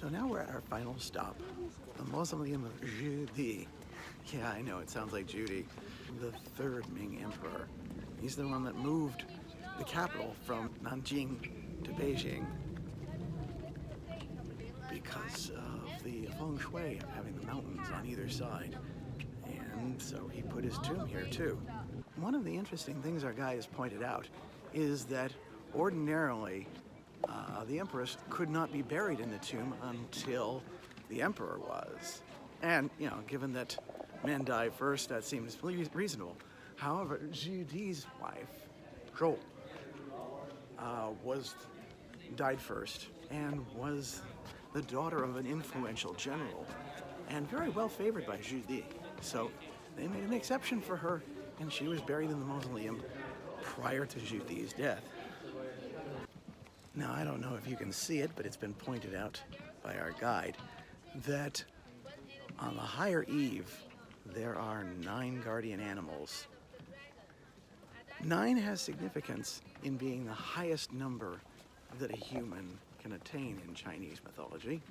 So now we're at our final stop, the mausoleum of Judy. Yeah, I know, it sounds like Judy. The third Ming Emperor. He's the one that moved the capital from Nanjing to Beijing because of the feng shui of having the mountains on either side. And so he put his tomb here too. One of the interesting things our guy has pointed out is that ordinarily the empress could not be buried in the tomb until the emperor was. And, you know, given that men die first, that seems reasonable. However, Judy's wife, Zhou, died first and was the daughter of an influential general and very well favored by Judy. So they made an exception for her, and she was buried in the mausoleum prior to Judy's death. Now, I don't know if you can see it, but it's been pointed out by our guide that on the higher eve, there are 9 guardian animals. 9 has significance in being the highest number that a human can attain in Chinese mythology,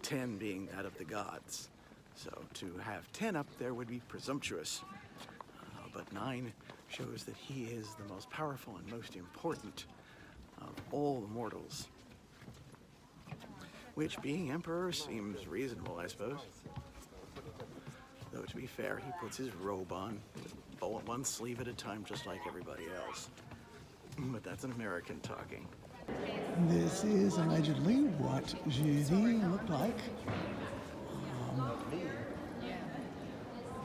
10 being that of the gods. So to have 10 up there would be presumptuous, but 9 shows that he is the most powerful and most important of all the mortals. Which, being emperor, seems reasonable, I suppose. Though, to be fair, he puts his robe on, one sleeve at a time, just like everybody else. But that's an American talking. This is allegedly what Judy looked like.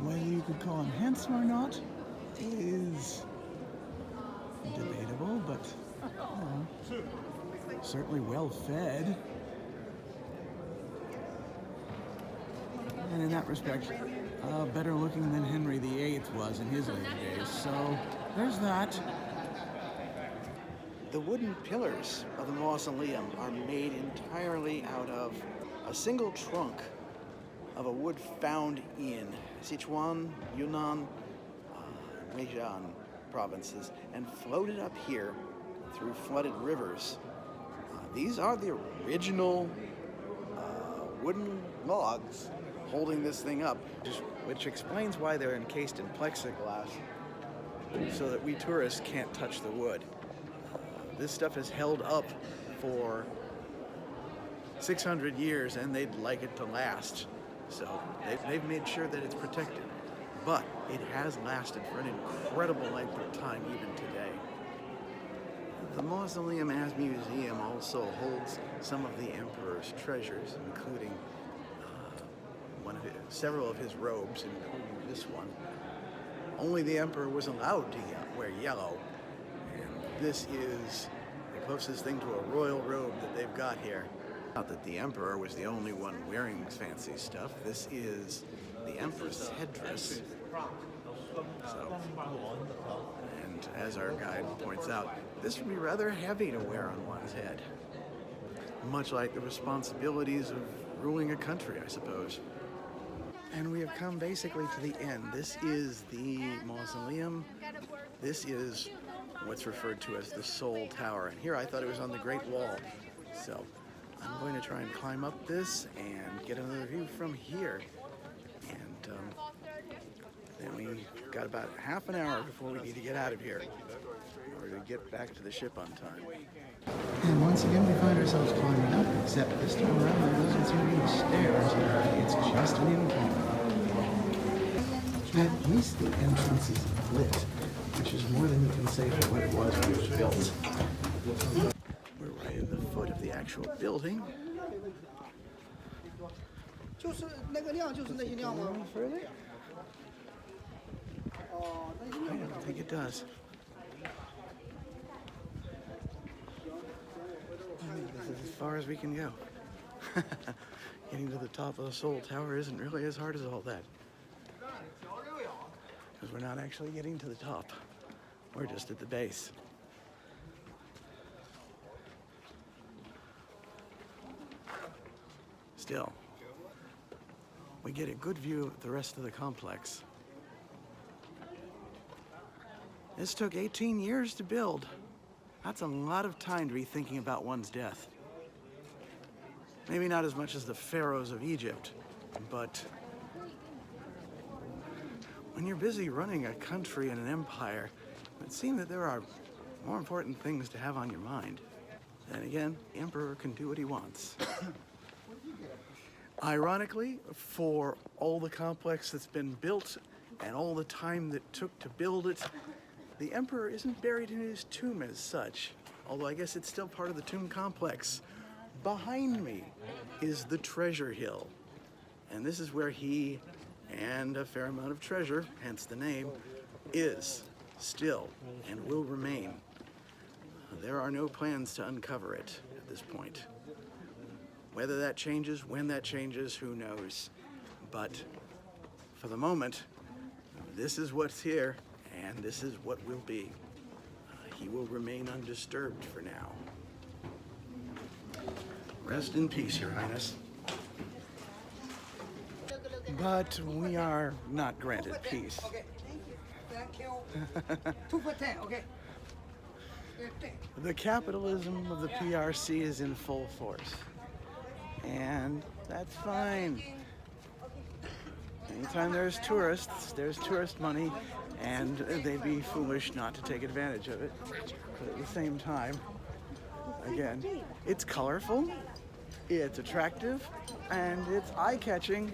Whether you could call him handsome or not is debatable, but certainly well fed. And in that respect, better looking than Henry VIII was in his later days. So there's that. The wooden pillars of the mausoleum are made entirely out of a single trunk of a wood found in Sichuan, Yunnan, Zhejiang provinces and floated up here through flooded rivers. These are the original wooden logs holding this thing up, which explains why they're encased in plexiglass so that we tourists can't touch the wood. This stuff is held up for 600 years and they'd like it to last. So they've made sure that it's protected. But it has lasted for an incredible length of time even today. The mausoleum as museum also holds some of the emperor's treasures, including several of his robes, including this one. Only the emperor was allowed to wear yellow, and this is the closest thing to a royal robe that they've got here. Not that the emperor was the only one wearing fancy stuff. This is the empress headdress. So, and as our guide points out, this would be rather heavy to wear on one's head. Much like the responsibilities of ruling a country, I suppose. And we have come basically to the end. This is the mausoleum. This is what's referred to as the Soul Tower. And here I thought it was on the Great Wall. So I'm going to try and climb up this and get another view from here. And then we got about half an hour before we need to get out of here in order to get back to the ship on time. And once again, we find ourselves climbing up, except this time around there doesn't seem to be any stairs. It's just an incline. At least the entrance is lit, which is more than you can say for what it was when it was built. We're right at the foot of the actual building. Further? I don't think it does. I think this is as far as we can go. Getting to the top of the Soul Tower isn't really as hard as all that. Because we're not actually getting to the top. We're just at the base. Still, we get a good view of the rest of the complex. This took 18 years to build. That's a lot of time to be thinking about one's death. Maybe not as much as the pharaohs of Egypt, but when you're busy running a country and an empire, it would seem that there are more important things to have on your mind. Then again, the emperor can do what he wants. Ironically, for all the complex that's been built and all the time that took to build it, the emperor isn't buried in his tomb as such, although I guess it's still part of the tomb complex. Behind me is the treasure hill, and this is where he and a fair amount of treasure, hence the name, is still and will remain. There are no plans to uncover it at this point. Whether that changes, when that changes, who knows. But for the moment, this is what's here, and this is what will be. He will remain undisturbed for now. Rest in peace, Your Highness. But we are not granted peace. Okay. Thank you. 2 for 10, okay. The capitalism of the PRC is in full force. And that's fine. Anytime there's tourists, there's tourist money, and they'd be foolish not to take advantage of it. But at the same time, again, it's colorful, it's attractive, and it's eye-catching,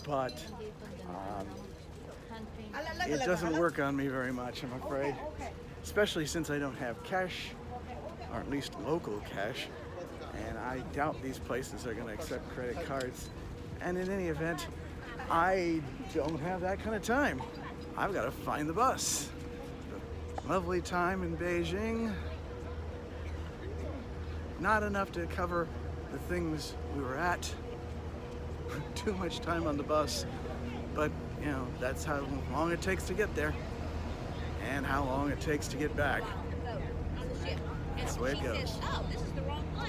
but it doesn't work on me very much, I'm afraid. Especially since I don't have cash, or at least local cash, and I doubt these places are going to accept credit cards. And in any event, I don't have that kind of time. I've got to find the bus. Lovely time in Beijing. Not enough to cover the things we were at. Too much time on the bus. But, you know, that's how long it takes to get there. And how long it takes to get back. That's the way it goes. Oh, this is the wrong one.